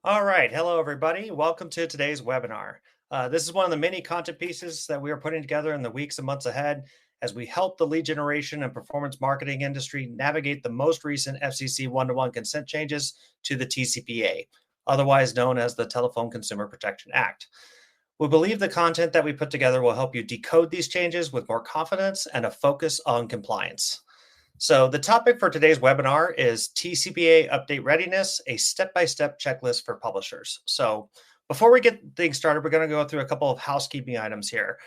All right. Hello, everybody. Welcome to today's webinar. This is one of the many content pieces that we are putting together in the weeks and months ahead as we help the lead generation and performance marketing industry navigate the most recent FCC one-to-one consent changes to the TCPA, otherwise known as the Telephone Consumer Protection Act. We believe the content that we put together will help you decode these changes with more confidence and a focus on compliance. So the topic for today's webinar is TCPA Update Readiness, a step-by-step checklist for publishers. So before we get things started, we're going to go through a couple of housekeeping items here.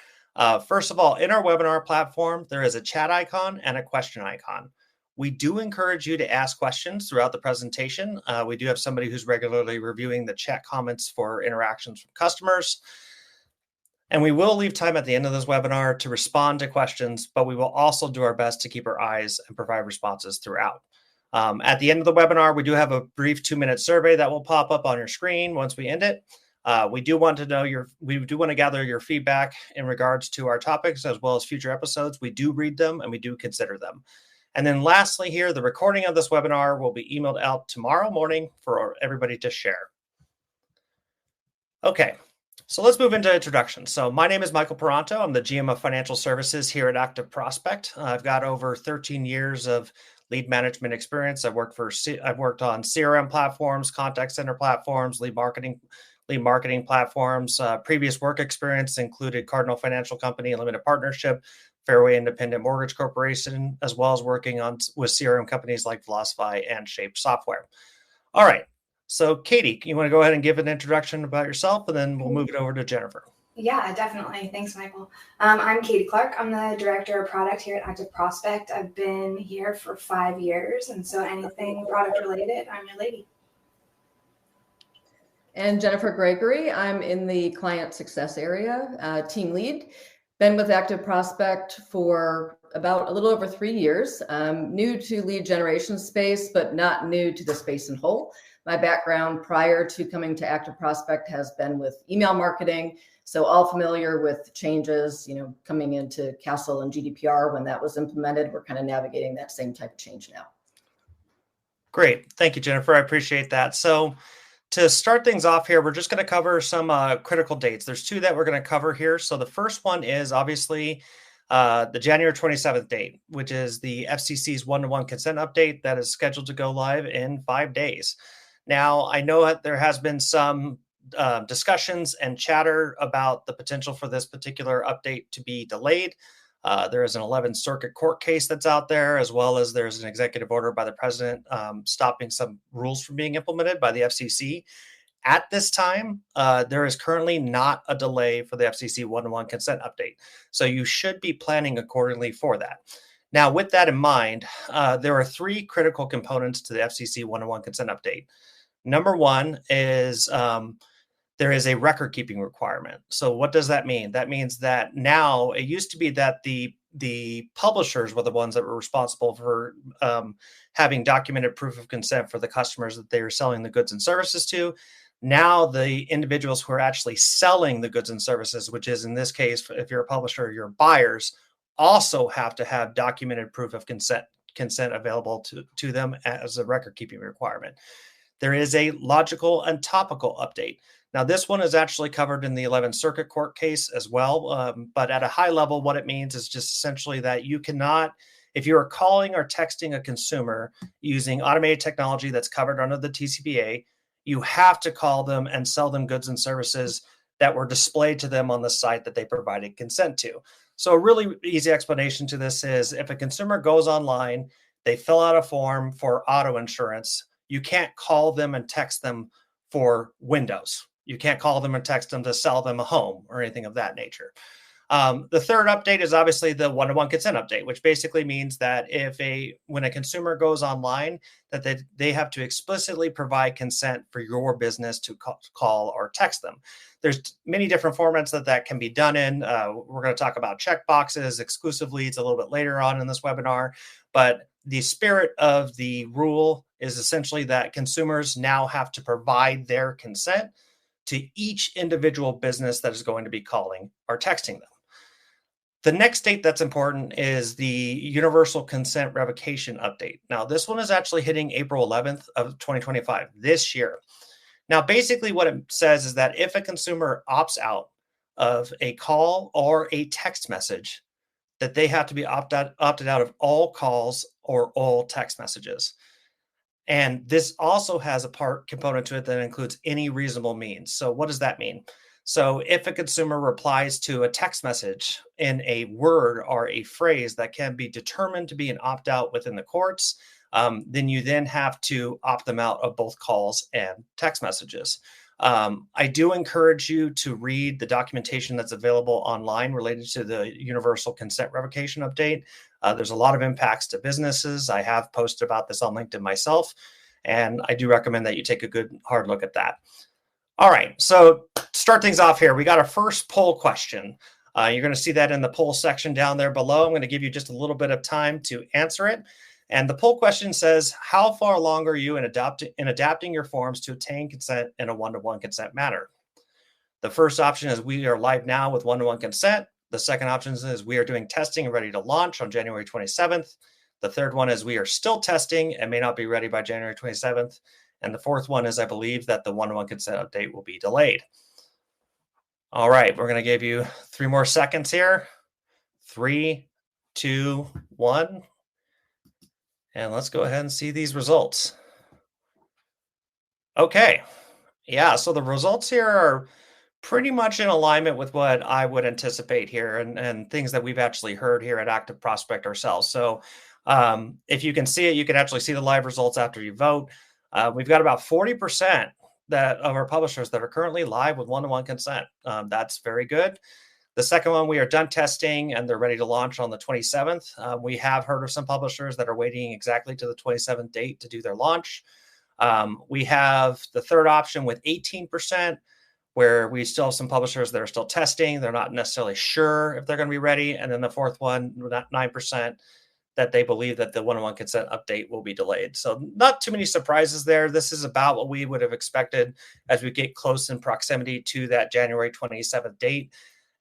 First of all, in our webinar platform, there is a chat icon and a question icon. We do encourage you to ask questions throughout the presentation. We do have somebody who's regularly reviewing the chat comments for interactions from customers. And we will leave time at the end of this webinar to respond to questions, but we will also do our best to keep our eyes and provide responses throughout. At the end of the webinar, we do have a brief 2-minute survey that will pop up on your screen once we end it. We do want to gather your feedback in regards to our topics as well as future episodes. We do read them and we do consider them. And then lastly here, the recording of this webinar will be emailed out tomorrow morning for everybody to share. Okay. So let's move into introduction. So my name is Michael Peranto. I'm the GM of Financial Services here at ActiveProspect. I've got over 13 years of lead management experience. I've worked on CRM platforms, contact center platforms, lead marketing platforms. Previous work experience included Cardinal Financial Company and Limited Partnership, Fairway Independent Mortgage Corporation, as well as working with CRM companies like Velocify and Shape Software. All right. So Katie, you want to go ahead and give an introduction about yourself, and then we'll move it over to Jennifer. Yeah, definitely. Thanks, Michael. I'm Katie Clark. I'm the Director of Product here at ActiveProspect. I've been here for 5 years, and so anything product related, I'm your lady. And Jennifer Gregory, I'm in the client success area, team lead. Been with ActiveProspect for about a little over 3 years. New to lead generation space, but not new to the space in whole. My background prior to coming to ActiveProspect has been with email marketing, so all familiar with changes, coming into Castle and GDPR when that was implemented. We're kind of navigating that same type of change now. Great. Thank you, Jennifer. I appreciate that. So to start things off here, we're just going to cover some critical dates. There's 2 that we're going to cover here. So the first one is obviously the January 27th date, which is the FCC's one-to-one consent update that is scheduled to go live in 5 days. Now, I know that there has been some discussions and chatter about the potential for this particular update to be delayed. There is an 11th Circuit Court case that's out there, as well as there's an executive order by the president stopping some rules from being implemented by the FCC. At this time, there is currently not a delay for the FCC one-to-one consent update. So you should be planning accordingly for that. Now, with that in mind, there are 3 critical components to the FCC one-to-one consent update. Number 1 is there is a record-keeping requirement. So what does that mean? That means that now it used to be that the publishers were the ones that were responsible for having documented proof of consent for the customers that they were selling the goods and services to. Now the individuals who are actually selling the goods and services, which is in this case, if you're a publisher, your buyers, also have to have documented proof of consent available to them as a record-keeping requirement. There is a logical and topical update. Now, this one is actually covered in the 11th Circuit Court case as well. But at a high level, what it means is just essentially that you cannot, if you are calling or texting a consumer using automated technology that's covered under the TCPA, you have to call them and sell them goods and services that were displayed to them on the site that they provided consent to. So a really easy explanation to this is if a consumer goes online, they fill out a form for auto insurance, you can't call them and text them for windows. You can't call them and text them to sell them a home or anything of that nature. The third update is obviously the one-to-one consent update, which basically means that when a consumer goes online, that they have to explicitly provide consent for your business to call or text them. There's many different formats that can be done in. We're going to talk about checkboxes, exclusive leads a little bit later on in this webinar, but the spirit of the rule is essentially that consumers now have to provide their consent to each individual business that is going to be calling or texting them. The next date that's important is the Universal Consent Revocation Update. Now, this one is actually hitting April 11th of 2025 this year. Now, basically what it says is that if a consumer opts out of a call or a text message, that they have to be opted out of all calls or all text messages. And this also has a part component to it that includes any reasonable means. So what does that mean? So if a consumer replies to a text message in a word or a phrase that can be determined to be an opt-out within the courts, then you then have to opt them out of both calls and text messages. I do encourage you to read the documentation that's available online related to the Universal Consent Revocation Update. There's a lot of impacts to businesses. I have posted about this on LinkedIn myself, and I do recommend that you take a good hard look at that. All right, so start things off here. We got our first poll question. You're going to see that in the poll section down there below. I'm going to give you just a little bit of time to answer it. And the poll question says, how far along are you in adapting your forms to obtain consent in a one-to-one consent manner? The first option is we are live now with one-to-one consent. The second option is we are doing testing and ready to launch on January 27th. The third one is we are still testing and may not be ready by January 27th. And the fourth one is I believe that the one-to-one consent update will be delayed. All right, we're going to give you 3 more seconds here. 3, 2, 1. And let's go ahead and see these results. Okay. Yeah, so the results here are pretty much in alignment with what I would anticipate here and things that we've actually heard here at ActiveProspect ourselves. So if you can see it, you can actually see the live results after you vote. We've got about 40% of our publishers that are currently live with one-to-one consent. That's very good. The second one, we are done testing and they're ready to launch on the 27th. We have heard of some publishers that are waiting exactly to the 27th date to do their launch. We have the third option with 18%, where we still have some publishers that are still testing. They're not necessarily sure if they're going to be ready. And then the fourth one, 9%, that they believe that the one-to-one consent update will be delayed. So not too many surprises there. This is about what we would have expected as we get close in proximity to that January 27th date.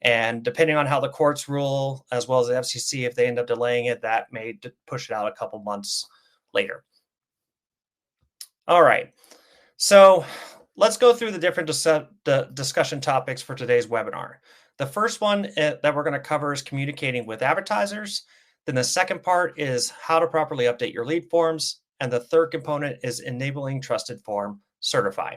And depending on how the courts rule, as well as the FCC, if they end up delaying it, that may push it out a couple months later. All right. So let's go through the different discussion topics for today's webinar. The first one that we're going to cover is communicating with advertisers. Then the second part is how to properly update your lead forms. And the third component is enabling TrustedForm Certify.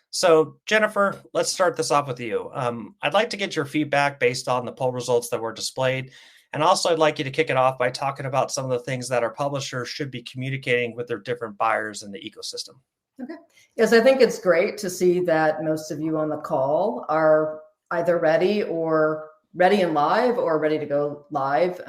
So Jennifer, let's start this off with you. I'd like to get your feedback based on the poll results that were displayed. And also I'd like you to kick it off by talking about some of the things that our publishers should be communicating with their different buyers in the ecosystem. Okay. Yes, I think it's great to see that most of you on the call are either ready and live or ready to go live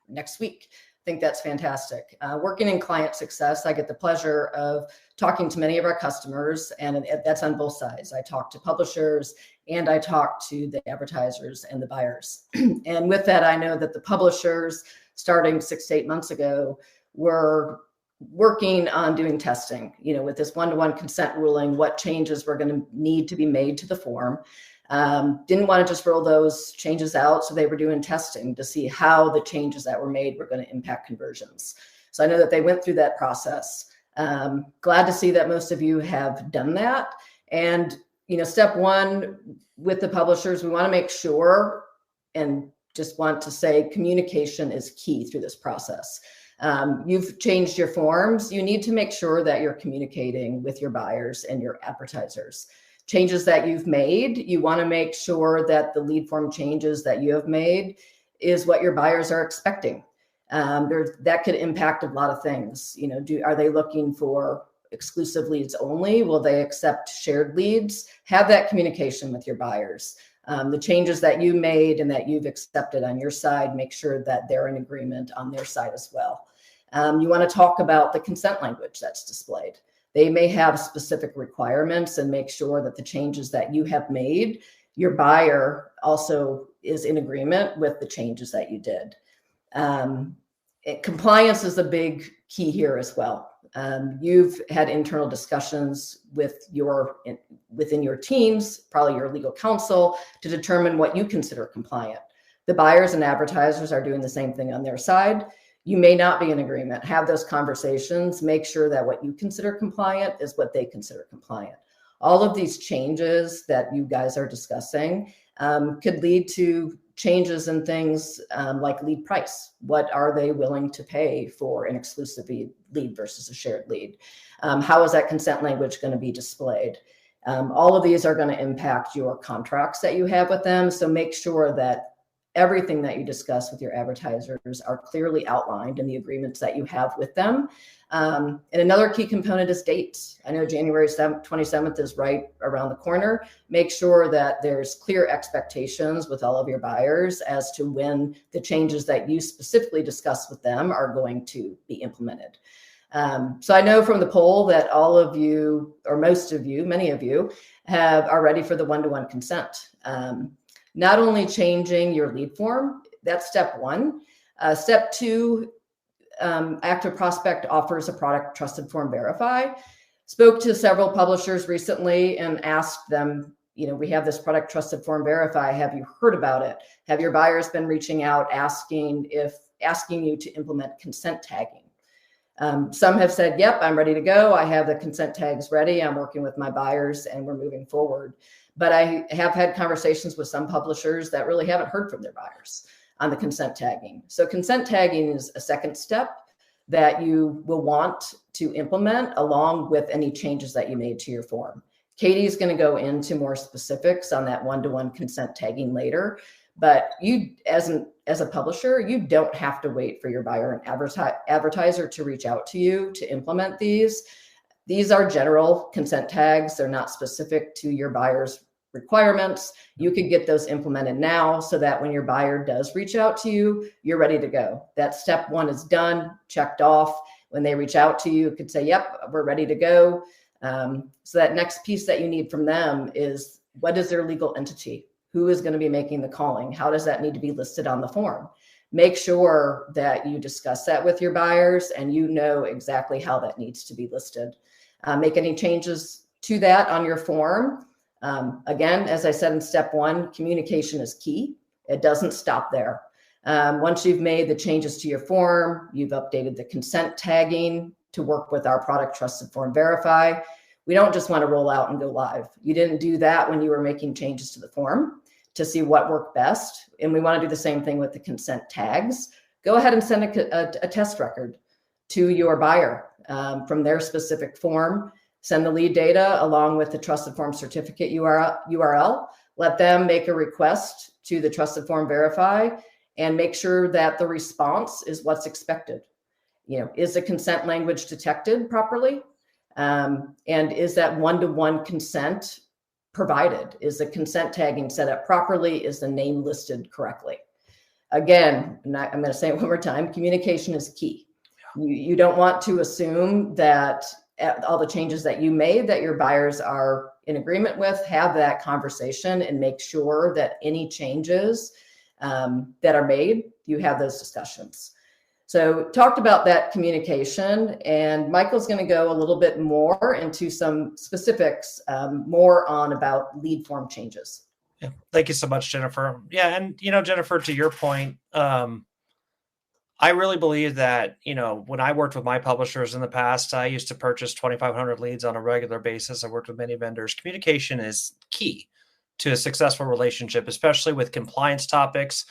next week. I think that's fantastic. Working in client success, I get the pleasure of talking to many of our customers, and that's on both sides. I talk to publishers and I talk to the advertisers and the buyers. And with that, I know that the publishers, starting 6 to 8 months ago, were working on doing testing, with this one-to-one consent ruling, what changes were going to need to be made to the form. Didn't want to just roll those changes out. So they were doing testing to see how the changes that were made were going to impact conversions. So I know that they went through that process. Glad to see that most of you have done that. And, step one with the publishers, we want to make sure and just want to say communication is key through this process. You've changed your forms. You need to make sure that you're communicating with your buyers and your advertisers. Changes that you've made, you want to make sure that the lead form changes that you have made is what your buyers are expecting. That could impact a lot of things. Are they looking for exclusive leads only? Will they accept shared leads? Have that communication with your buyers. The changes that you made and that you've accepted on your side, make sure that they're in agreement on their side as well. You want to talk about the consent language that's displayed. They may have specific requirements, and make sure that the changes that you have made, your buyer also is in agreement with the changes that you did. Compliance is a big key here as well. You've had internal discussions within your teams, probably your legal counsel, to determine what you consider compliant. The buyers and advertisers are doing the same thing on their side. You may not be in agreement. Have those conversations. Make sure that what you consider compliant is what they consider compliant. All of these changes that you guys are discussing could lead to changes in things like lead price. What are they willing to pay for an exclusive lead versus a shared lead? How is that consent language going to be displayed? All of these are going to impact your contracts that you have with them. So make sure that everything that you discuss with your advertisers are clearly outlined in the agreements that you have with them. And another key component is dates. I know January 27th is right around the corner. Make sure that there's clear expectations with all of your buyers as to when the changes that you specifically discuss with them are going to be implemented. So I know from the poll that all of you, or most of you, many of you, are ready for the one-to-one consent. Not only changing your lead form, that's step one. Step two, ActiveProspect offers a product TrustedForm Verify. Spoke to several publishers recently and asked them, we have this product TrustedForm Verify. Have you heard about it? Have your buyers been reaching out asking you to implement consent tagging? Some have said, yep, I'm ready to go. I have the consent tags ready. I'm working with my buyers and we're moving forward. But I have had conversations with some publishers that really haven't heard from their buyers on the consent tagging. So consent tagging is a second step that you will want to implement along with any changes that you made to your form. Katie's going to go into more specifics on that one-to-one consent tagging later. But you, as a publisher, you don't have to wait for your buyer and advertiser to reach out to you to implement these. These are general consent tags. They're not specific to your buyer's requirements. You could get those implemented now so that when your buyer does reach out to you, you're ready to go. That step one is done, checked off. When they reach out to you, you could say, yep, we're ready to go. So that next piece that you need from them is, what is their legal entity? Who is going to be making the calling? How does that need to be listed on the form? Make sure that you discuss that with your buyers and you know exactly how that needs to be listed. Make any changes to that on your form. Again, as I said in step one, communication is key. It doesn't stop there. Once you've made the changes to your form, you've updated the consent tagging to work with our product TrustedForm Verify. We don't just want to roll out and go live. You didn't do that when you were making changes to the form to see what worked best. And we want to do the same thing with the consent tags. Go ahead and send a test record to your buyer from their specific form. Send the lead data along with the TrustedForm certificate URL. Let them make a request to the TrustedForm Verify and make sure that the response is what's expected. Is the consent language detected properly? And is that one-to-one consent provided? Is the consent tagging set up properly? Is the name listed correctly? Again, I'm going to say it one more time, communication is key. You don't want to assume that all the changes that you made that your buyers are in agreement with. Have that conversation and make sure that any changes that are made, you have those discussions. So talked about that communication, and Michael's going to go a little bit more into some specifics, more on about lead form changes. Yeah. Thank you so much, Jennifer. Yeah. And, Jennifer, to your point, I really believe that, when I worked with my publishers in the past, I used to purchase 2,500 leads on a regular basis. I worked with many vendors. Communication is key to a successful relationship, especially with compliance topics.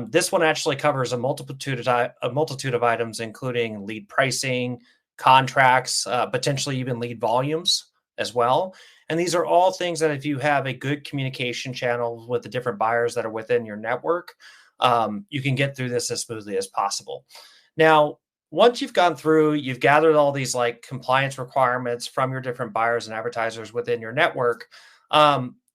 This one actually covers a multitude of items, including lead pricing, contracts, potentially even lead volumes as well. And these are all things that if you have a good communication channel with the different buyers that are within your network, you can get through this as smoothly as possible. Now, once you've gone through, you've gathered all these compliance requirements from your different buyers and advertisers within your network.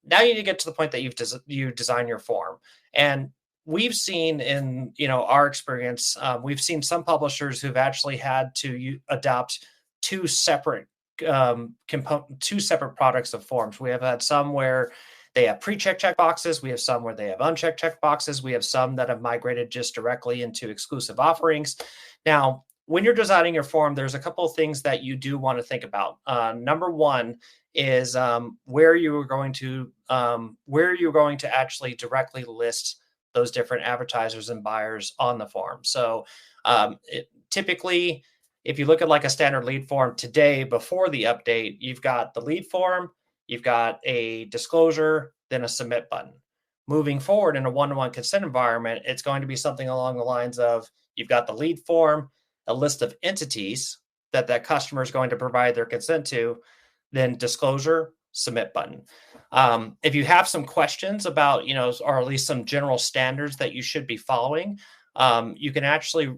Now you need to get to the point that you design your form. And we've seen in our experience, we've seen some publishers who've actually had to adopt two separate products of forms. We have had some where they have pre-check boxes. We have some where they have unchecked check boxes. We have some that have migrated just directly into exclusive offerings. Now, when you're designing your form, there's a couple of things that you do want to think about. Number one is where you're going to actually directly list those different advertisers and buyers on the form. So typically, if you look at a standard lead form today, before the update, you've got the lead form, you've got a disclosure, then a submit button. Moving forward in a one-to-one consent environment, it's going to be something along the lines of you've got the lead form, a list of entities that customer is going to provide their consent to, then disclosure, submit button. If you have some questions about, or at least some general standards that you should be following, you can actually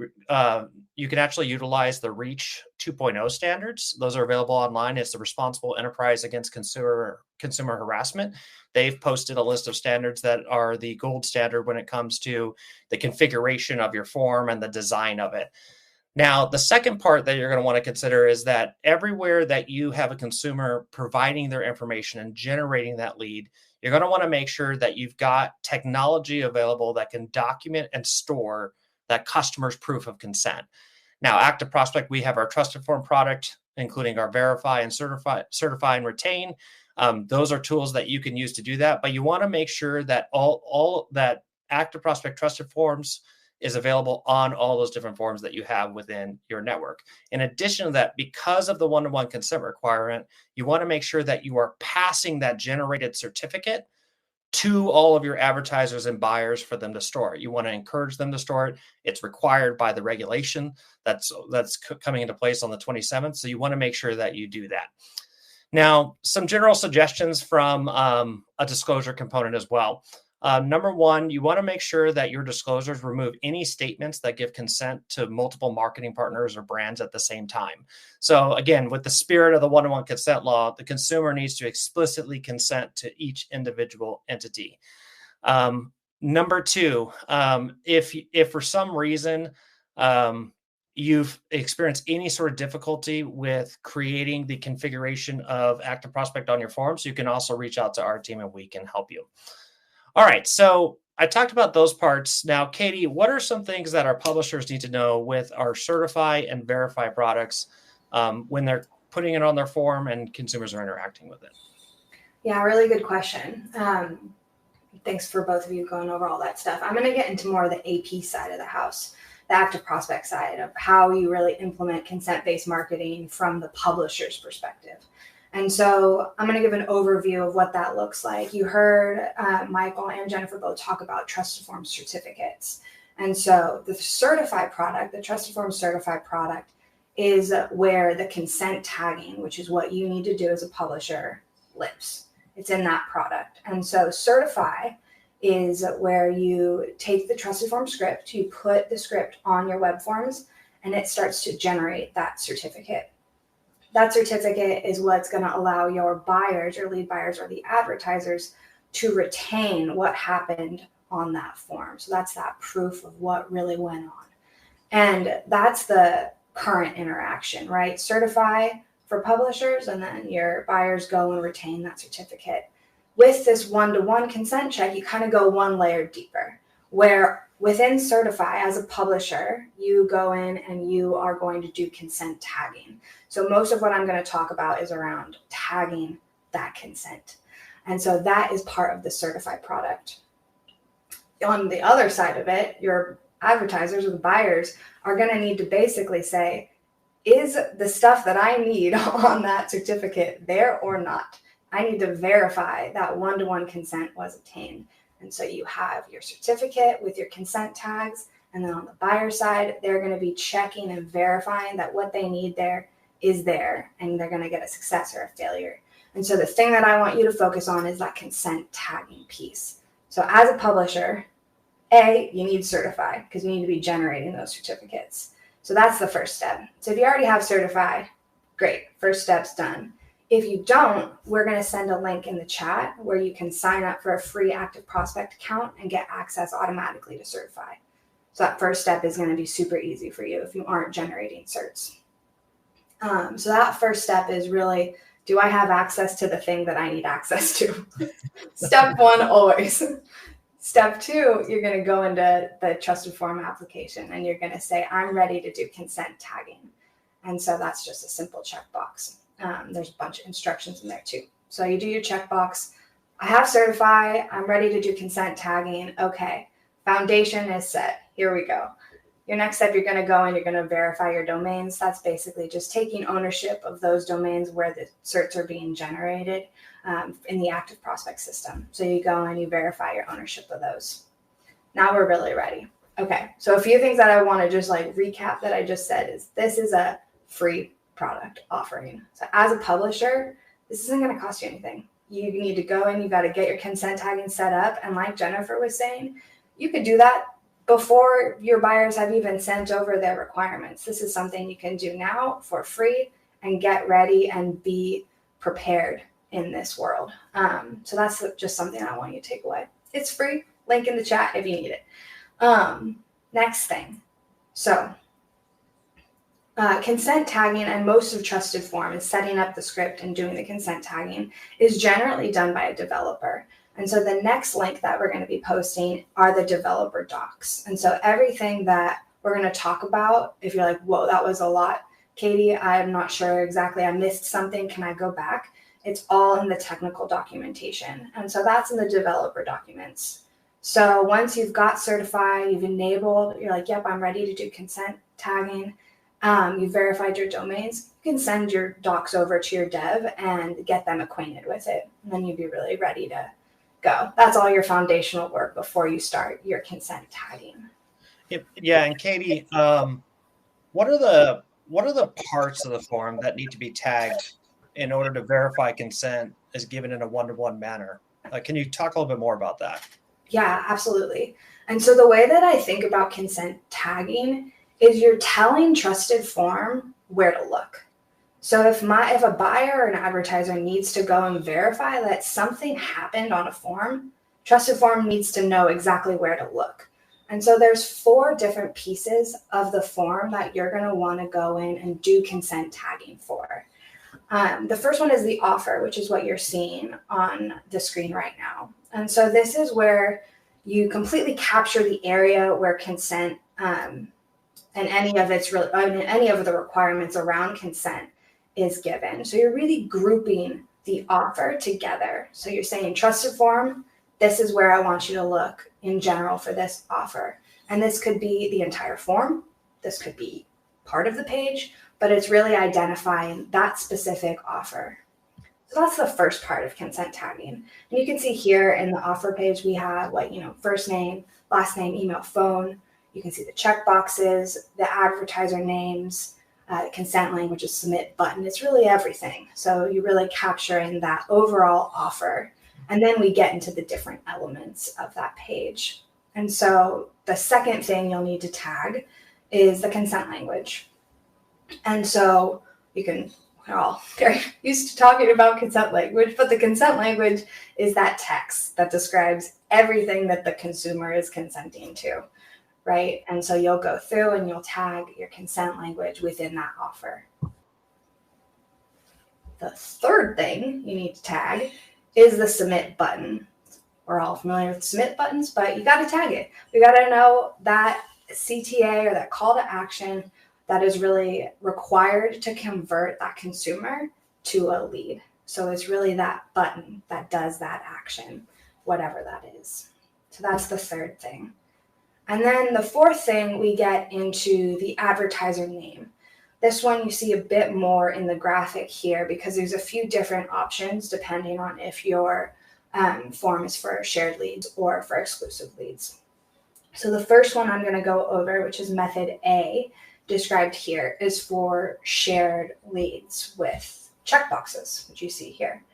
utilize the REACH 2.0 standards. Those are available online. It's the Responsible Enterprise Against Consumer Harassment. They've posted a list of standards that are the gold standard when it comes to the configuration of your form and the design of it. Now, the second part that you're going to want to consider is that everywhere that you have a consumer providing their information and generating that lead, you're going to want to make sure that you've got technology available that can document and store that customer's proof of consent. Now, ActiveProspect, we have our TrustedForm product, including our verify and certify and retain. Those are tools that you can use to do that, but you want to make sure that all that ActiveProspect Trusted Forms is available on all those different forms that you have within your network. In addition to that, because of the one-to-one consent requirement, you want to make sure that you are passing that generated certificate to all of your advertisers and buyers for them to store it. You want to encourage them to store it. It's required by the regulation that's coming into place on the 27th. So you want to make sure that you do that. Now, some general suggestions from a disclosure component as well. Number one, you want to make sure that your disclosures remove any statements that give consent to multiple marketing partners or brands at the same time. So again, with the spirit of the one-to-one consent law, the consumer needs to explicitly consent to each individual entity. Number two, if for some reason you've experienced any sort of difficulty with creating the configuration of ActiveProspect on your forms, you can also reach out to our team and we can help you. All right, so I talked about those parts. Now, Katie, what are some things that our publishers need to know with our certify and verify products when they're putting it on their form and consumers are interacting with it? Yeah, really good question. Thanks for both of you going over all that stuff. I'm going to get into more of the AP side of the house, the ActiveProspect side of how you really implement consent-based marketing from the publisher's perspective. And so I'm going to give an overview of what that looks like. You heard Michael and Jennifer both talk about TrustedForm certificates. And so the certified product, the TrustedForm certified product, is where the consent tagging, which is what you need to do as a publisher, lives. It's in that product. And so certify is where you take the TrustedForm script, you put the script on your web forms, and it starts to generate that certificate. That certificate is what's going to allow your buyers, your lead buyers, or the advertisers to retain what happened on that form. So that's that proof of what really went on. And that's the current interaction, right? Certify for publishers, and then your buyers go and retain that certificate. With this one-to-one consent check, you kind of go one layer deeper, where within certify as a publisher, you go in and you are going to do consent tagging. So most of what I'm going to talk about is around tagging that consent. And so that is part of the certified product. On the other side of it, your advertisers or the buyers are going to need to basically say, is the stuff that I need on that certificate there or not? I need to verify that one-to-one consent was obtained. And so you have your certificate with your consent tags, and then on the buyer side, they're going to be checking and verifying that what they need there is there, and they're going to get a success or a failure. And so the thing that I want you to focus on is that consent tagging piece. So as a publisher, A, you need certify because you need to be generating those certificates. So that's the first step. So if you already have certify, great, first step's done. If you don't, we're going to send a link in the chat where you can sign up for a free ActiveProspect account and get access automatically to certify. So that first step is going to be super easy for you if you aren't generating certs. So that first step is really, do I have access to the thing that I need access to? Step one, always. Step two, you're going to go into the TrustedForm application and you're going to say, I'm ready to do consent tagging. And so that's just a simple checkbox. There's a bunch of instructions in there too. So you do your checkbox. I have certify. I'm ready to do consent tagging. Okay. Foundation is set. Here we go. Your next step, you're going to go and you're going to verify your domains. That's basically just taking ownership of those domains where the certs are being generated. in the ActiveProspect system. So you go and you verify your ownership of those. Now we're really ready. Okay, so a few things that I want to just like recap that I just said is this is a free product offering. So as a publisher, this isn't going to cost you anything. You need to go and you got to get your consent tagging set up. And like Jennifer was saying, you could do that before your buyers have even sent over their requirements. This is something you can do now for free and get ready and be prepared in this world. So that's just something I want you to take away. It's free. Link in the chat if you need it. Next thing. So consent tagging, and most of TrustedForm is setting up the script and doing the consent tagging, is generally done by a developer. And so the next link that we're going to be posting are the developer docs. And so everything that we're going to talk about, if you're like, whoa, that was a lot, Katie, I'm not sure exactly, I missed something, can I go back? It's all in the technical documentation. And so that's in the developer documents. So once you've got certified, you've enabled, you're like, yep, I'm ready to do consent tagging. You've verified your domains, you can send your docs over to your dev and get them acquainted with it. And then you'd be really ready to go. That's all your foundational work before you start your consent tagging. Yeah, and Katie, what are the parts of the form that need to be tagged in order to verify consent is given in a one-to-one manner? Can you talk a little bit more about that? Yeah, absolutely. And so the way that I think about consent tagging is you're telling TrustedForm where to look. So if a buyer or an advertiser needs to go and verify that something happened on a form, TrustedForm needs to know exactly where to look. And so there's 4 different pieces of the form that you're going to want to go in and do consent tagging for. The first one is the offer, which is what you're seeing on the screen right now. And so this is where you completely capture the area where consent and any of the requirements around consent is given. So you're really grouping the offer together. So you're saying TrustedForm, this is where I want you to look in general for this offer. And this could be the entire form. This could be part of the page, but it's really identifying that specific offer. So that's the first part of consent tagging. And you can see here in the offer page, we have first name, last name, email, phone. You can see the check boxes, the advertiser names, consent language, a submit button. It's really everything. So you're really capturing that overall offer. And then we get into the different elements of that page. And so the second thing you'll need to tag is the consent language. And so we're all very used to talking about consent language, but the consent language is that text that describes everything that the consumer is consenting to, right? And so you'll go through and you'll tag your consent language within that offer. The third thing you need to tag is the submit button. We're all familiar with submit buttons, but you got to tag it. We got to know that CTA or that call to action that is really required to convert that consumer to a lead. So it's really that button that does that action, whatever that is. So that's the third thing. And then the fourth thing, we get into the advertiser name. This one you see a bit more in the graphic here because there's a few different options depending on if your form is for shared leads or for exclusive leads. So the first one I'm going to go over, which is method A, described here, is for shared leads with checkboxes, which you see here.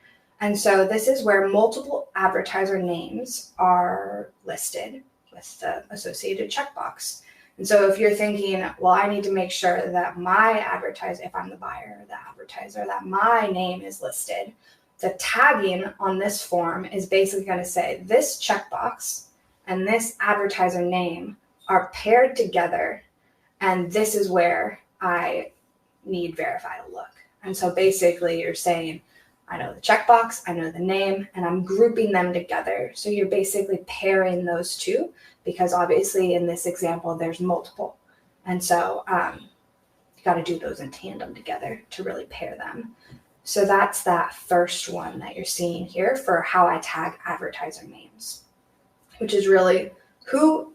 And so this is where multiple advertiser names are listed with the associated checkbox. And so if you're thinking, well, I need to make sure that my advertiser, if I'm the buyer or the advertiser, that my name is listed, the tagging on this form is basically going to say this checkbox and this advertiser name are paired together, and this is where I need verify to look. And so basically you're saying, I know the checkbox, I know the name, and I'm grouping them together. So you're basically pairing those two because obviously in this example, there's multiple. And so you got to do those in tandem together to really pair them. So that's that first one that you're seeing here for how I tag advertiser names, which is really who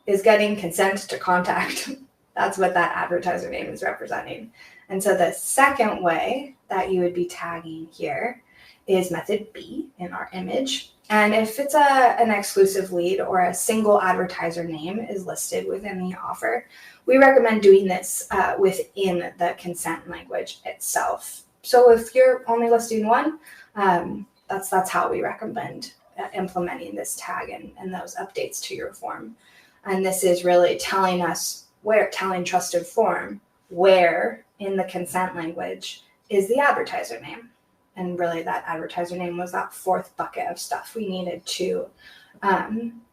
is getting consent to contact. That's what that advertiser name is representing. And so the second way that you would be tagging here is method B in our image. And if it's an exclusive lead or a single advertiser name is listed within the offer, we recommend doing this within the consent language itself. So if you're only listing one, that's how we recommend implementing this tag and those updates to your form. And this is really telling TrustedForm where in the consent language is the advertiser name. And really that advertiser name was that fourth bucket of stuff we needed to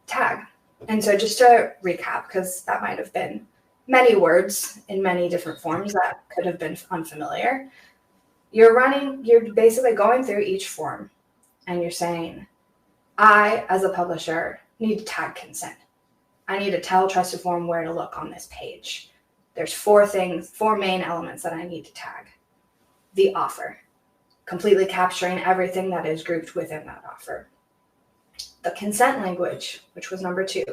tag. And so just to recap, because that might have been many words in many different forms that could have been unfamiliar. You're basically going through each form and you're saying, I, as a publisher, need to tag consent. I need to tell TrustedForm where to look on this page. There's four main elements that I need to tag. The offer, completely capturing everything that is grouped within that offer. The consent language, which was number 2,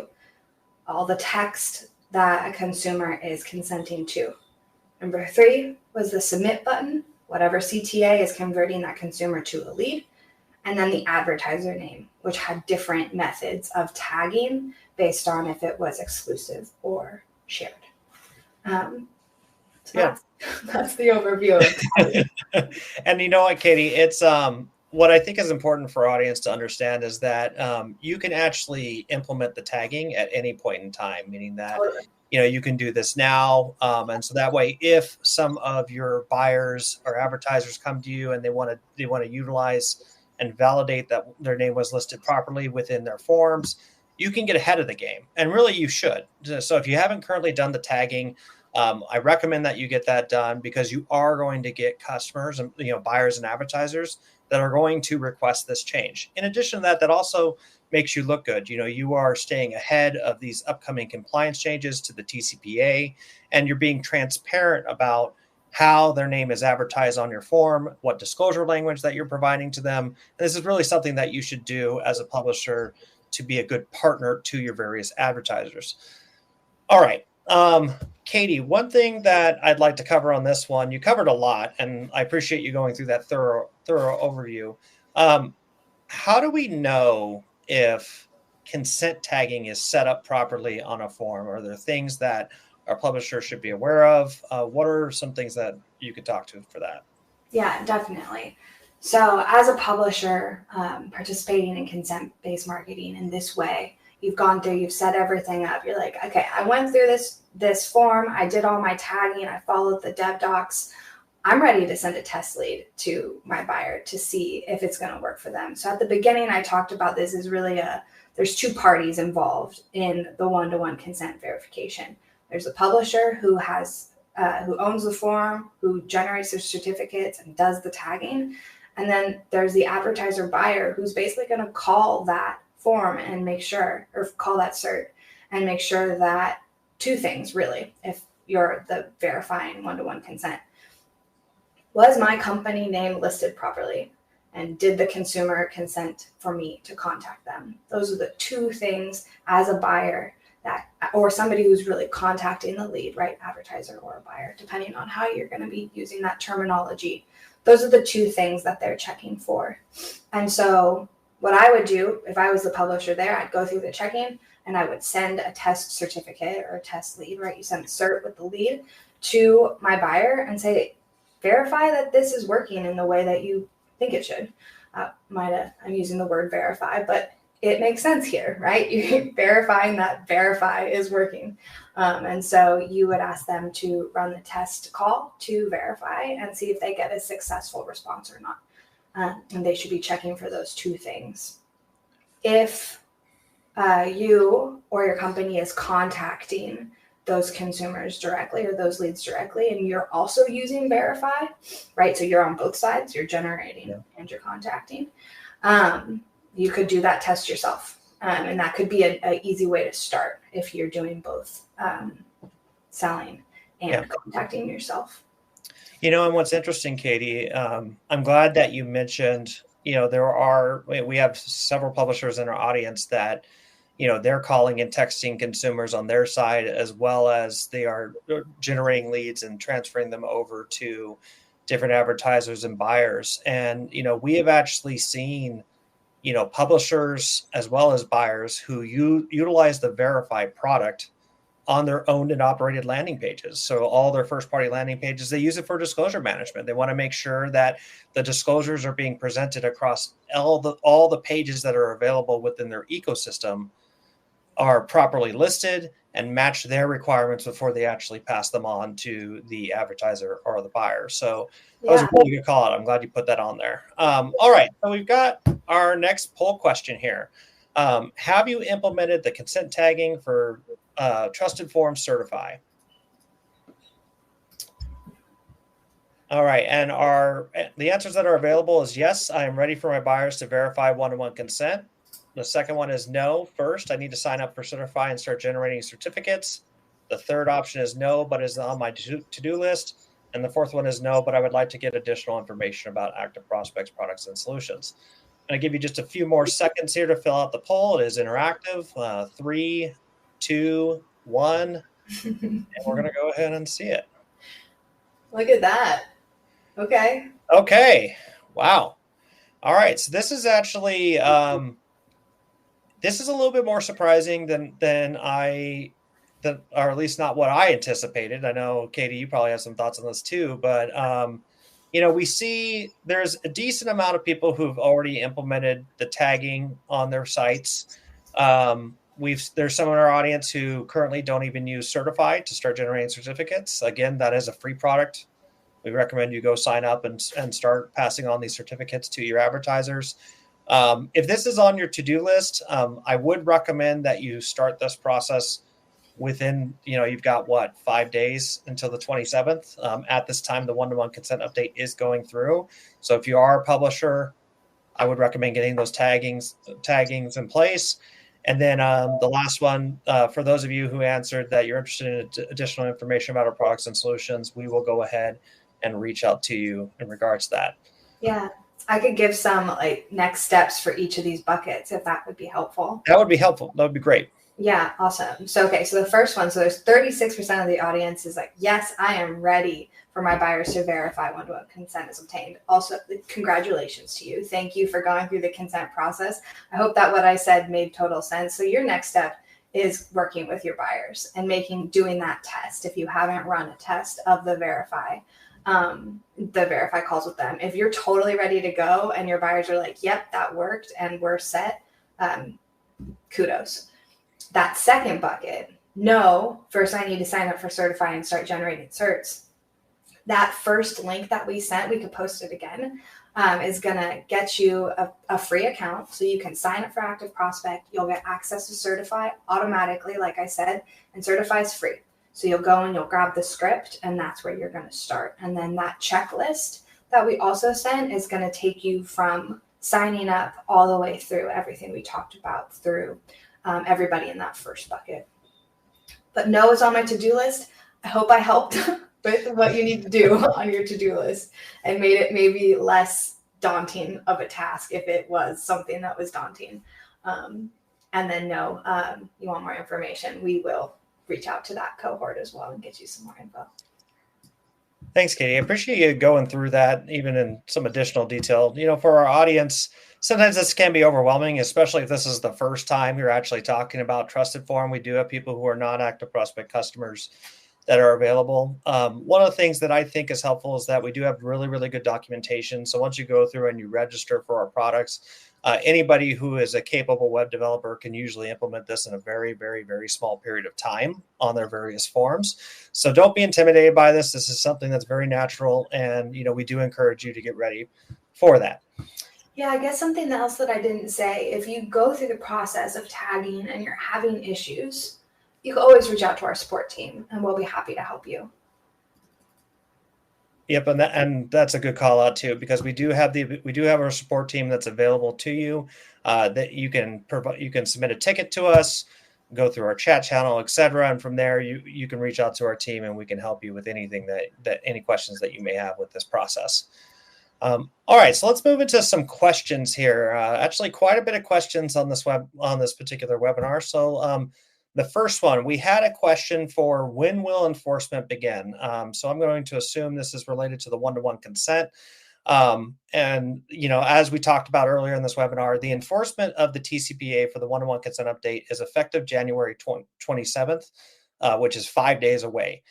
all the text that a consumer is consenting to. Number 3 was the submit button, whatever CTA is converting that consumer to a lead. And then the advertiser name, which had different methods of tagging based on if it was exclusive or shared. That's the overview of tagging. And you know what, Katie, it's what I think is important for our audience to understand is that you can actually implement the tagging at any point in time, meaning that Totally. you can do this now. And so that way, if some of your buyers or advertisers come to you and they want to utilize and validate that their name was listed properly within their forms, you can get ahead of the game. And really, you should. So if you haven't currently done the tagging, I recommend that you get that done because you are going to get customers and buyers and advertisers that are going to request this change. In addition to that, that also makes you look good. You are staying ahead of these upcoming compliance changes to the TCPA, and you're being transparent about how their name is advertised on your form, what disclosure language that you're providing to them. And this is really something that you should do as a publisher to be a good partner to your various advertisers. All right. Katie, one thing that I'd like to cover on this one, you covered a lot, and I appreciate you going through that thorough overview. How do we know if consent tagging is set up properly on a form? Are there things that our publisher should be aware of? What are some things that you could talk to for that? Yeah, definitely. So as a publisher participating in consent-based marketing in this way, you've set everything up. You're like, okay, I went through this form. I did all my tagging. I followed the dev docs. I'm ready to send a test lead to my buyer to see if it's going to work for them. So at the beginning, I talked about this is really there's 2 parties involved in the one-to-one consent verification. There's a publisher who owns the form, who generates their certificates and does the tagging. And then there's the advertiser buyer who's basically going to call that form and make sure, or call that cert and make sure that 2 things really, if you're the verifying one-to-one consent. Was my company name listed properly? And did the consumer consent for me to contact them? Those are the 2 things as a buyer or somebody who's really contacting the lead, right? Advertiser or a buyer, depending on how you're going to be using that terminology. Those are the 2 things that they're checking for. And so what I would do if I was the publisher there, I'd go through the checking and I would send a test certificate or a test lead, right? You send a cert with the lead to my buyer and say, verify that this is working in the way that you think it should. I'm using the word verify, but it makes sense here, right? You're verifying that verify is working. And so you would ask them to run the test call to verify and see if they get a successful response or not. And they should be checking for those 2 things. If you or your company is contacting those consumers directly or those leads directly, and you're also using verify, right? So you're on both sides, you're generating and you're contacting. You could do that test yourself. And that could be an easy way to start if you're doing both selling and contacting yourself. And what's interesting, Katie, I'm glad that you mentioned, we have several publishers in our audience that, they're calling and texting consumers on their side, as well as they are generating leads and transferring them over to different advertisers and buyers. And, we have actually seen, publishers as well as buyers who utilize the Verify product on their owned and operated landing pages. So all their first party landing pages, they use it for disclosure management. They want to make sure that the disclosures are being presented across all the pages that are available within their ecosystem are properly listed and match their requirements before they actually pass them on to the advertiser or the buyer. So that was a really good call out. I'm glad you put that on there. All right, so we've got our next poll question here. Have you implemented the consent tagging for TrustedForm Certify? All right, and the answers that are available is yes, I am ready for my buyers to verify one-to-one consent. The second one is no. First, I need to sign up for Certify and start generating certificates. The third option is no, but is on my to-do list. And the fourth one is no, but I would like to get additional information about ActiveProspect's products and solutions. I'm going to give you just a few more seconds here to fill out the poll. It is interactive. 3, 2, 1, and we're going to go ahead and see it. Look at that. Okay. Wow. All right. So this is actually this is a little bit more surprising than or at least not what I anticipated. I know, Katie, you probably have some thoughts on this too, but we see there's a decent amount of people who've already implemented the tagging on their sites. There's some in our audience who currently don't even use Certify to start generating certificates. Again, that is a free product. We recommend you go sign up and start passing on these certificates to your advertisers. If this is on your to-do list, I would recommend that you start this process within, you've got 5 days until the 27th. At this time, the one-to-one consent update is going through. So if you are a publisher, I would recommend getting those taggings in place. And then the last one, for those of you who answered that you're interested in additional information about our products and solutions, we will go ahead and reach out to you in regards to that. Yeah. I could give some next steps for each of these buckets if that would be helpful. That would be helpful. That would be great. Yeah, awesome. So the first one, so there's 36% of the audience is yes, I am ready for my buyers to verify one-to-one consent is obtained. Also, congratulations to you. Thank you for going through the consent process. I hope that what I said made total sense. So your next step is working with your buyers and doing that test. If you haven't run a test of the verify calls with them. If you're totally ready to go and your buyers are yep, that worked and we're set, kudos. That second bucket, no, first I need to sign up for Certify and start generating certs. That first link that we sent, we could post it again, is going to get you a free account. So you can sign up for ActiveProspect. You'll get access to Certify automatically, like I said, and Certify is free. So you'll go and you'll grab the script, and that's where you're going to start. And then that checklist that we also sent is going to take you from signing up all the way through everything we talked about through everybody in that first bucket. But no is on my to-do list. I hope I helped with what you need to do on your to-do list and made it maybe less daunting of a task if it was something that was daunting. And then no, you want more information, we will reach out to that cohort as well and get you some more info. Thanks, Katie. I appreciate you going through that even in some additional detail. For our audience, sometimes this can be overwhelming, especially if this is the first time you're actually talking about TrustedForm. We do have people who are not ActiveProspect customers that are available. One of the things that I think is helpful is that we do have really, really good documentation. So once you go through and you register for our products, anybody who is a capable web developer can usually implement this in a very, very, very small period of time on their various forms. So don't be intimidated by this. This is something that's very natural. And, we do encourage you to get ready for that. Yeah, I guess something else that I didn't say, if you go through the process of tagging and you're having issues, you can always reach out to our support team and we'll be happy to help you. Yep, and that's a good call out too, because we do have our support team that's available to you. That you can submit a ticket to us, go through our chat channel, etc., and from there you can reach out to our team and we can help you with anything that any questions that you may have with this process. All right, so let's move into some questions here. Actually, quite a bit of questions on this particular webinar. So The first one, we had a question for when will enforcement begin? So I'm going to assume this is related to the one-to-one consent. And, as we talked about earlier in this webinar, the enforcement of the TCPA for the one-to-one consent update is effective January 27th, which is 5 days away.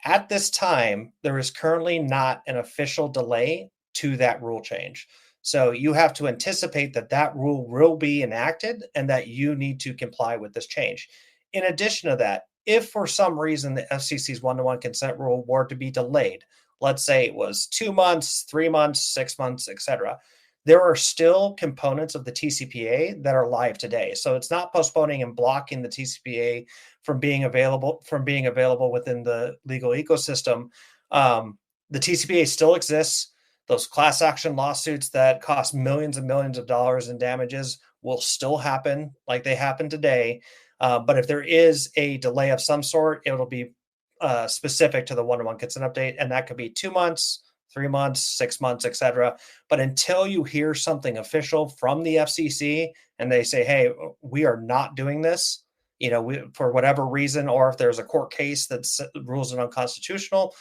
At this time, there is currently not an official delay to that rule change. So you have to anticipate that rule will be enacted and that you need to comply with this change. In addition to that, if for some reason the FCC's one-to-one consent rule were to be delayed, let's say it was 2 months, 3 months, 6 months, etc., there are still components of the TCPA that are live today. So it's not postponing and blocking the TCPA from being available within the legal ecosystem. The TCPA still exists. Those class action lawsuits that cost millions and millions of dollars in damages will still happen like they happen today. But if there is a delay of some sort, it'll be specific to the one-to-one consent update, and that could be 2 months, 3 months, 6 months, etc. But until you hear something official from the FCC and they say, "Hey, we are not doing this," for whatever reason, or if there's a court case that rules it unconstitutional,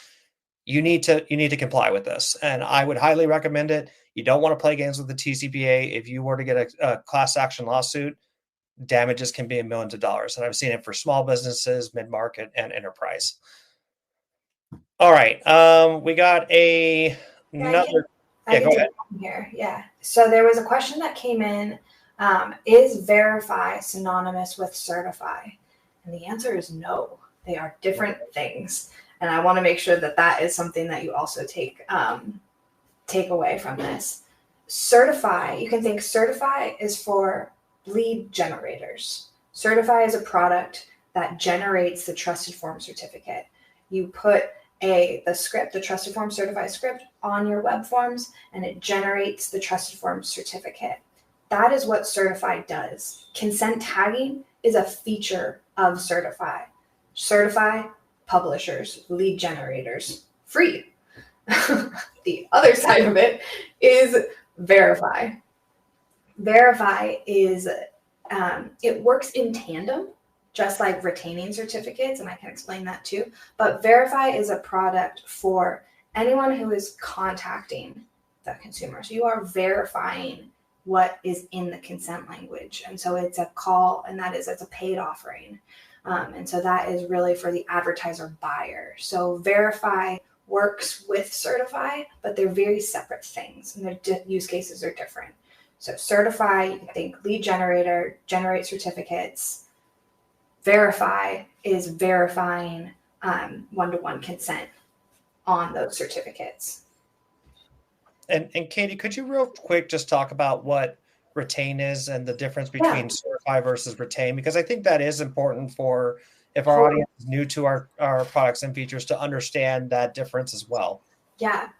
you need to comply with this. And I would highly recommend it. You don't want to play games with the TCPA. If you were to get a class action lawsuit, damages can be in millions of dollars. And I've seen it for small businesses, mid-market, and enterprise. All right. We got another. I can go take ahead. one here. Yeah. So there was a question that came in. Is verify synonymous with certify? And the answer is no. They are different things. And I want to make sure that is something that you also take away from this. Certify, you can think certify is for lead generators. Certify is a product that generates the TrustedForm certificate. You put the script, the TrustedForm certified script on your web forms, and it generates the TrustedForm certificate. That is what Certify does. Consent tagging is a feature of Certify. Certify, publishers, lead generators, free. The other side of it is Verify. Verify is, it works in tandem, just like retaining certificates, and I can explain that too. But Verify is a product for anyone who is contacting the consumer. So you are verifying what is in the consent language. And so it's a call, and it's a paid offering. And so that is really for the advertiser buyer. So Verify works with Certify, but they're very separate things, and their use cases are different. So Certify, you can think lead generator, generate certificates. Verify is verifying one-to-one consent on those certificates. And Katie, could you real quick just talk about what retain is and the difference between certify versus retain? Because I think that is important for if our audience is new to our products and features to understand that difference as well. Yeah.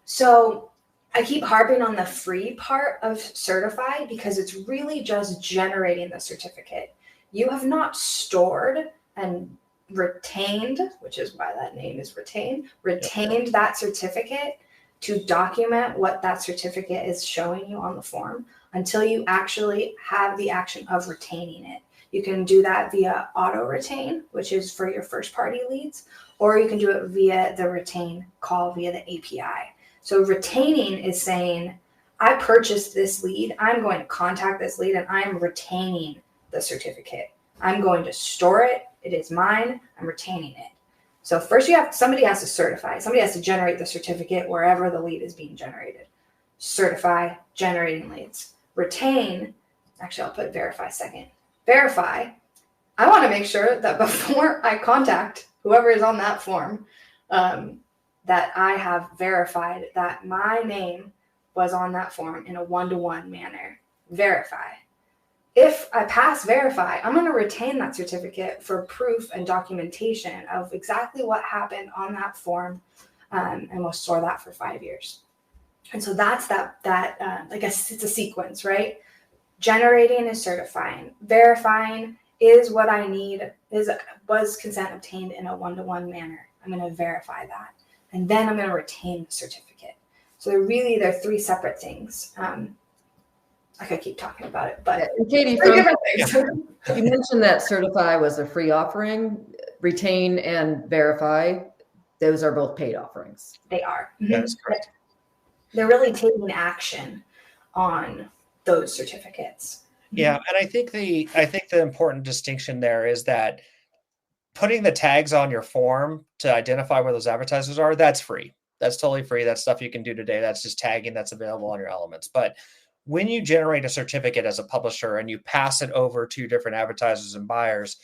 So I keep harping on the free part of Certify because it's really just generating the certificate. You have not stored and retained, which is why that name is retained that certificate to document what that certificate is showing you on the form until you actually have the action of retaining it. You can do that via auto retain, which is for your first party leads, or you can do it via the retain call via the API. So retaining is saying, I purchased this lead, I'm going to contact this lead, and I'm retaining the certificate. I'm going to store it. It is mine. I'm retaining it. So first somebody has to certify. Somebody has to generate the certificate wherever the lead is being generated. Certify, generating leads. Retain, actually I'll put verify second. Verify, I want to make sure that before I contact whoever is on that form, that I have verified that my name was on that form in a one-to-one manner. Verify. If I pass verify, I'm going to retain that certificate for proof and documentation of exactly what happened on that form, and we'll store that for 5 years. And so that's it's a sequence, right? Generating is certifying. Verifying is what I need, was consent obtained in a one-to-one manner. I'm going to verify that. And then I'm going to retain the certificate. So they're 3 separate things. I could keep talking about it, but and Katie, you mentioned that certify was a free offering. Retain and verify, those are both paid offerings. They are. That is correct. They're really taking action on those certificates. Yeah, and I think the important distinction there is that putting the tags on your form to identify where those advertisers are, that's free. That's totally free. That's stuff you can do today. That's just tagging that's available on your elements. But when you generate a certificate as a publisher and you pass it over to different advertisers and buyers,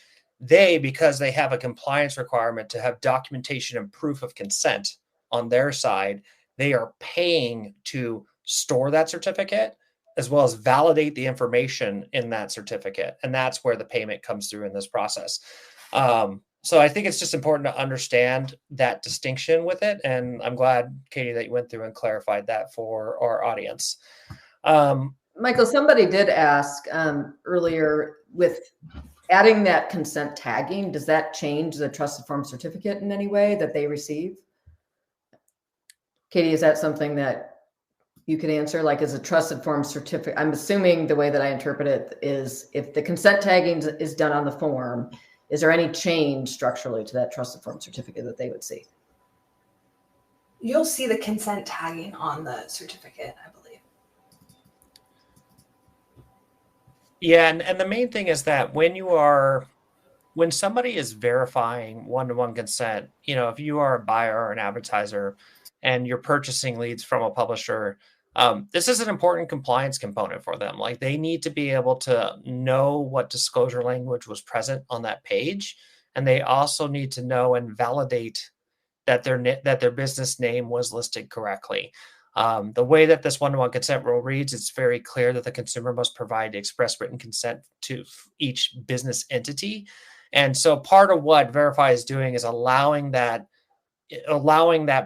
because they have a compliance requirement to have documentation and proof of consent on their side, they are paying to store that certificate as well as validate the information in that certificate. And that's where the payment comes through in this process. So I think it's just important to understand that distinction with it. And I'm glad, Katie, that you went through and clarified that for our audience. Michael, somebody did ask earlier, with adding that consent tagging, does that change the TrustedForm certificate in any way that they receive? Katie, is that something that you could answer? Like, as a TrustedForm certificate, I'm assuming the way that I interpret it is, if the consent tagging is done on the form, is there any change structurally to that TrustedForm certificate that they would see? You'll see the consent tagging on the certificate, I believe. Yeah, and the main thing is that when somebody is verifying one-to-one consent, if you are a buyer or an advertiser and you're purchasing leads from a publisher, this is an important compliance component for them. Like, they need to be able to know what disclosure language was present on that page, and they also need to know and validate that their business name was listed correctly. The way that this one-to-one consent rule reads, it's very clear that the consumer must provide express written consent to each business entity. And so part of what Verify is doing is allowing that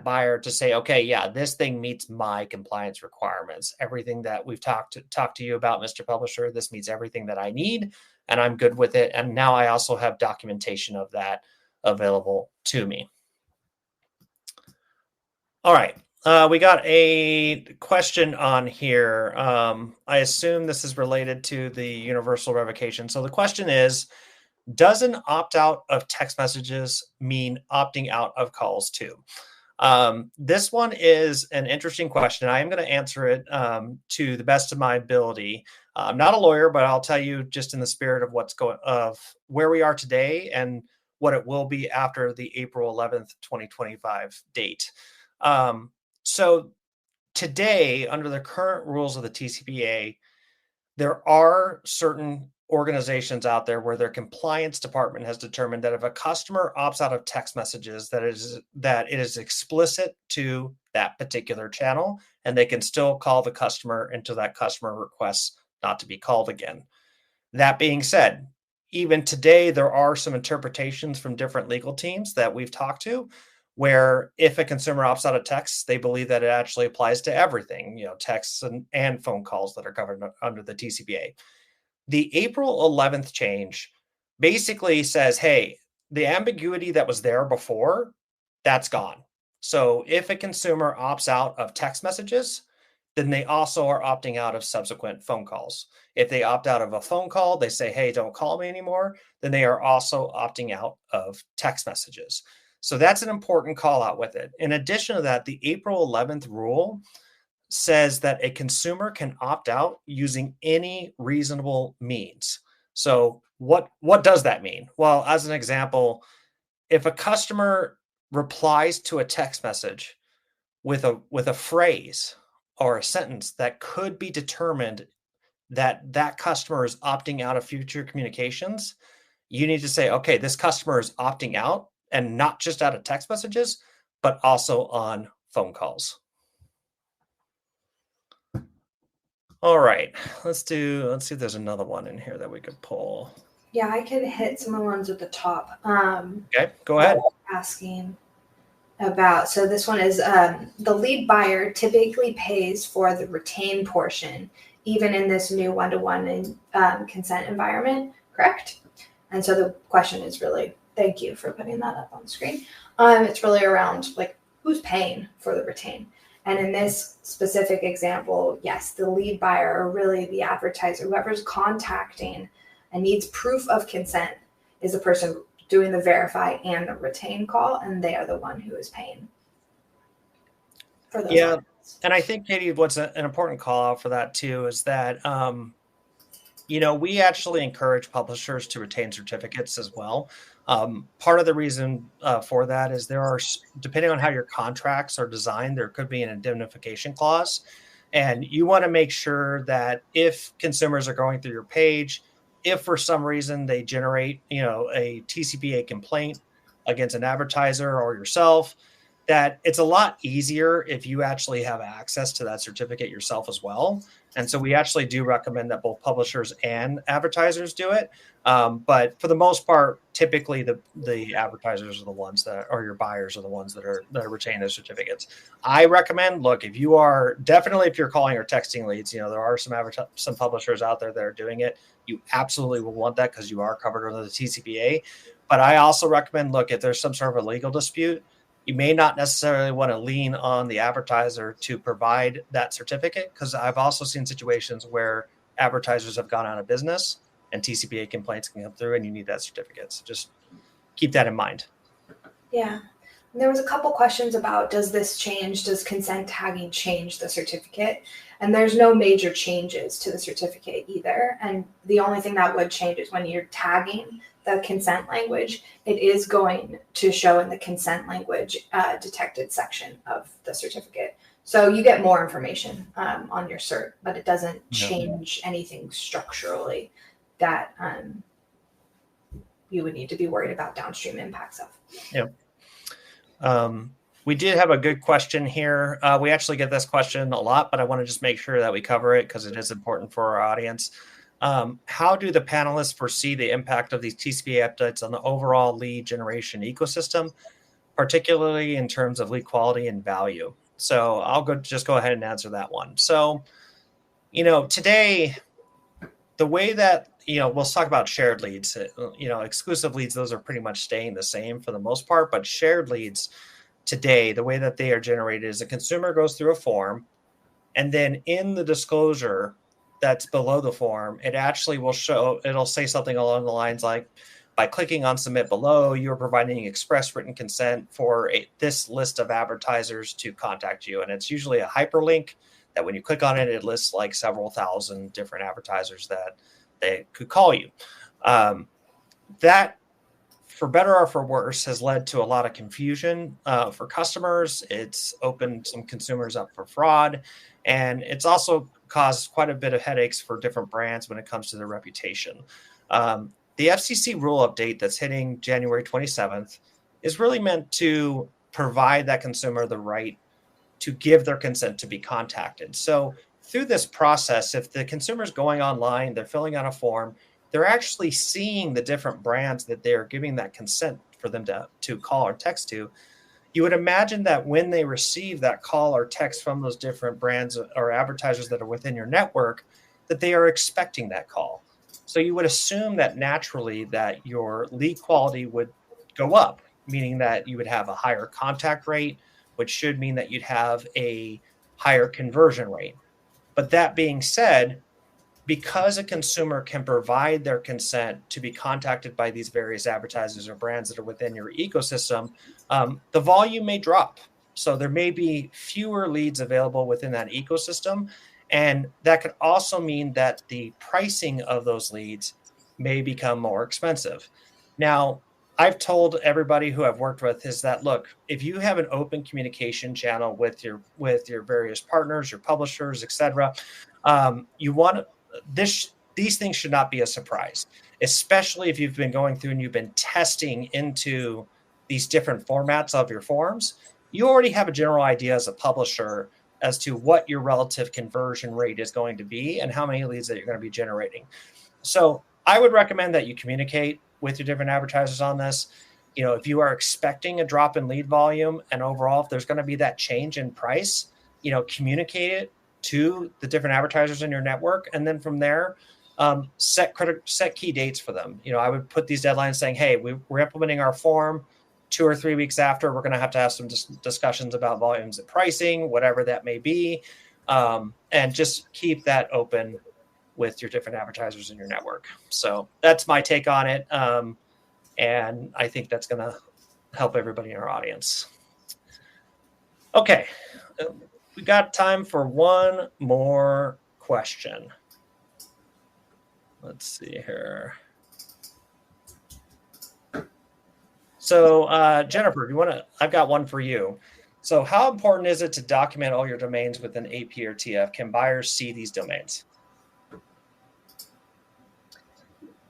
buyer to say, okay, yeah, this thing meets my compliance requirements. Everything that we've talked to you about, Mr. Publisher, this meets everything that I need, and I'm good with it. And now I also have documentation of that available to me. All right. We got a question on here. I assume this is related to the universal revocation. So the question is, does an opt-out of text messages mean opting out of calls too? This one is an interesting question. I am going to answer it to the best of my ability. I'm not a lawyer, but I'll tell you just in the spirit of where we are today and what it will be after the April 11th, 2025 date. So today, under the current rules of the TCPA, there are certain organizations out there where their compliance department has determined that if a customer opts out of text messages, that it is explicit to that particular channel, and they can still call the customer until that customer requests not to be called again. That being said, even today, there are some interpretations from different legal teams that we've talked to, where if a consumer opts out of text, they believe that it actually applies to everything, texts and phone calls that are covered under the TCPA. The April 11th change basically says, hey, the ambiguity that was there before, that's gone. So if a consumer opts out of text messages, then they also are opting out of subsequent phone calls. If they opt out of a phone call, they say, hey, don't call me anymore, then they are also opting out of text messages. So that's an important call out with it. In addition to that, the April 11th rule says that a consumer can opt out using any reasonable means. So what does that mean? Well, as an example, if a customer replies to a text message with a phrase or a sentence that could be determined that customer is opting out of future communications, you need to say, okay, this customer is opting out, and not just out of text messages, but also on phone calls. All right, let's see if there's another one in here that we could pull. Yeah, I can hit some of the ones at the top. Okay, go ahead. Asking about, so this one is the lead buyer typically pays for the retain portion, even in this new one-to-one consent environment, correct? And so the question is really, thank you for putting that up on the screen. It's really around like who's paying for the retain. And in this specific example, yes, the lead buyer, or really the advertiser, whoever's contacting and needs proof of consent, is the person doing the verify and the retain call, and they are the one who is paying for those. Yeah. And I think, Katie, what's an important call out for that too is that, we actually encourage publishers to retain certificates as well. Part of the reason for that is depending on how your contracts are designed, there could be an indemnification clause. And you want to make sure that if consumers are going through your page, if for some reason they generate, a TCPA complaint against an advertiser or yourself, that it's a lot easier if you actually have access to that certificate yourself as well. And so we actually do recommend that both publishers and advertisers do it. But for the most part, typically the advertisers are the ones that, or your buyers are the ones that are retaining those certificates. I recommend, look, if you're calling or texting leads, there are some publishers out there that are doing it. You absolutely will want that because you are covered under the TCPA. But I also recommend, look, if there's some sort of a legal dispute, you may not necessarily want to lean on the advertiser to provide that certificate, because I've also seen situations where advertisers have gone out of business and TCPA complaints can come through and you need that certificate. So just keep that in mind. Yeah. And there was a couple questions about, does consent tagging change the certificate? And there's no major changes to the certificate either. And the only thing that would change is when you're tagging the consent language, it is going to show in the consent language detected section of the certificate. So you get more information on your cert, but it doesn't change anything structurally that you would need to be worried about downstream impacts of. Yeah. We did have a good question here. We actually get this question a lot, but I want to just make sure that we cover it because it is important for our audience. How do the panelists foresee the impact of these TCPA updates on the overall lead generation ecosystem, particularly in terms of lead quality and value? So I'll go ahead and answer that one. So, today, the way that, we'll talk about shared leads, exclusive leads, those are pretty much staying the same for the most part, but shared leads today, the way that they are generated is a consumer goes through a form, and then in the disclosure that's below the form, it actually it'll say something along the lines like, by clicking on submit below, you're providing express written consent for this list of advertisers to contact you. And it's usually a hyperlink that when you click on it, it lists like several thousand different advertisers that they could call you. That, for better or for worse, has led to a lot of confusion for customers. It's opened some consumers up for fraud, and it's also caused quite a bit of headaches for different brands when it comes to their reputation. The FCC rule update that's hitting January 27th is really meant to provide that consumer the right to give their consent to be contacted. So through this process, if the consumer's going online, they're filling out a form, they're actually seeing the different brands that they're giving that consent for them to call or text to. You would imagine that when they receive that call or text from those different brands or advertisers that are within your network, that they are expecting that call. So you would assume that naturally that your lead quality would go up, meaning that you would have a higher contact rate, which should mean that you'd have a higher conversion rate. But that being said, because a consumer can provide their consent to be contacted by these various advertisers or brands that are within your ecosystem, the volume may drop. So there may be fewer leads available within that ecosystem. And that could also mean that the pricing of those leads may become more expensive. Now, I've told everybody who I've worked with is that, look, if you have an open communication channel with your various partners, your publishers, et cetera, you want these things should not be a surprise, especially if you've been going through and you've been testing into these different formats of your forms. You already have a general idea as a publisher as to what your relative conversion rate is going to be and how many leads that you're going to be generating. So I would recommend that you communicate with your different advertisers on this. If you are expecting a drop in lead volume and overall, if there's going to be that change in price, communicate it to the different advertisers in your network. And then from there, set key dates for them. I would put these deadlines saying, hey, we're implementing our form. 2 or 3 weeks after, we're going to have some discussions about volumes and pricing, whatever that may be, and just keep that open with your different advertisers in your network. So that's my take on it. And I think that's going to help everybody in our audience. Okay. We got time for one more question. Let's see here. So Jennifer, I've got one for you. So how important is it to document all your domains with an AP or TF? Can buyers see these domains?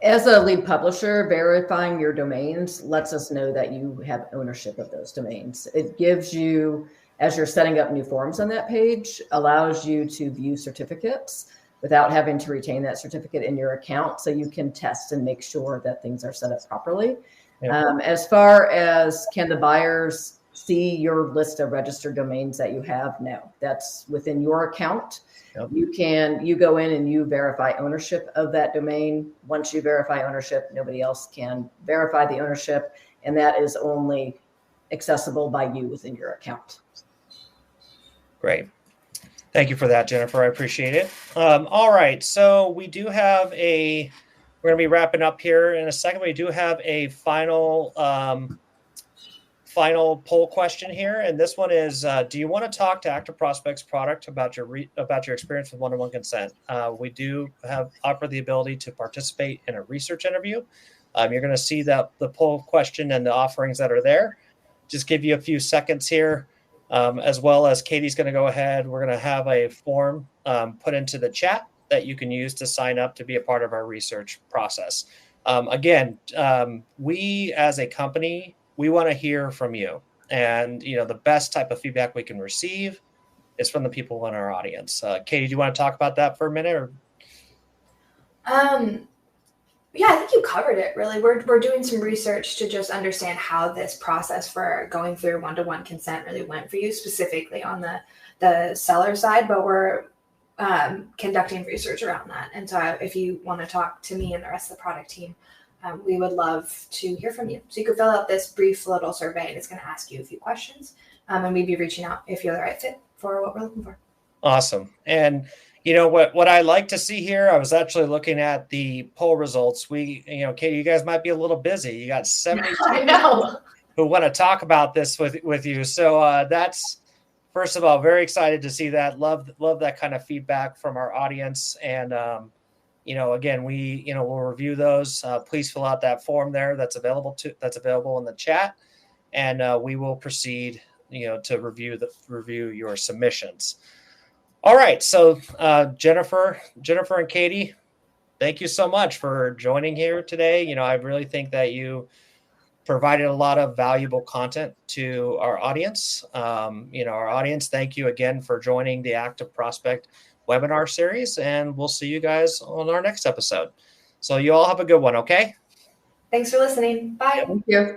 As a lead publisher, verifying your domains lets us know that you have ownership of those domains. It gives you, as you're setting up new forms on that page, allows you to view certificates without having to retain that certificate in your account, so you can test and make sure that things are set up properly. Yep. As far as can the buyers see your list of registered domains that you have? No, that's within your account. Yep. You go in and you verify ownership of that domain. Once you verify ownership, nobody else can verify the ownership, and that is only accessible by you within your account. Great. Thank you for that, Jennifer. I appreciate it. All right. So we do have we're going to be wrapping up here in a second. We do have a final poll question here. And this one is, do you want to talk to ActiveProspect's product about your experience with one-to-one consent? We do offer the ability to participate in a research interview. You're going to see the poll question and the offerings that are there. Just give you a few seconds here. As well as Katie's going to go ahead. We're going to have a form put into the chat that you can use to sign up to be a part of our research process. Again, we as a company, we want to hear from you. And, the best type of feedback we can receive is from the people in our audience. Katie, do you want to talk about that for a minute? Or? Yeah, I think you covered it, really. We're doing some research to just understand how this process for going through one-to-one consent really went for you, specifically on the seller side, but we're conducting research around that. And so if you want to talk to me and the rest of the product team, we would love to hear from you. So you could fill out this brief little survey, and it's going to ask you a few questions, and we'd be reaching out if you're the right fit for what we're looking for. Awesome. And what I like to see here, I was actually looking at the poll results. Katie, you guys might be a little busy. You got 72 who want to talk about this with you. So that's, first of all, very excited to see that. Love that kind of feedback from our audience. And, again, we'll review those. Please fill out that form there that's available in the chat. And we will proceed, to review your submissions. All right. So Jennifer and Katie, thank you so much for joining here today. I really think that you provided a lot of valuable content to our audience. Our audience, thank you again for joining the ActiveProspect webinar series, and we'll see you guys on our next episode. So you all have a good one, okay? Thanks for listening. Bye. Thank you.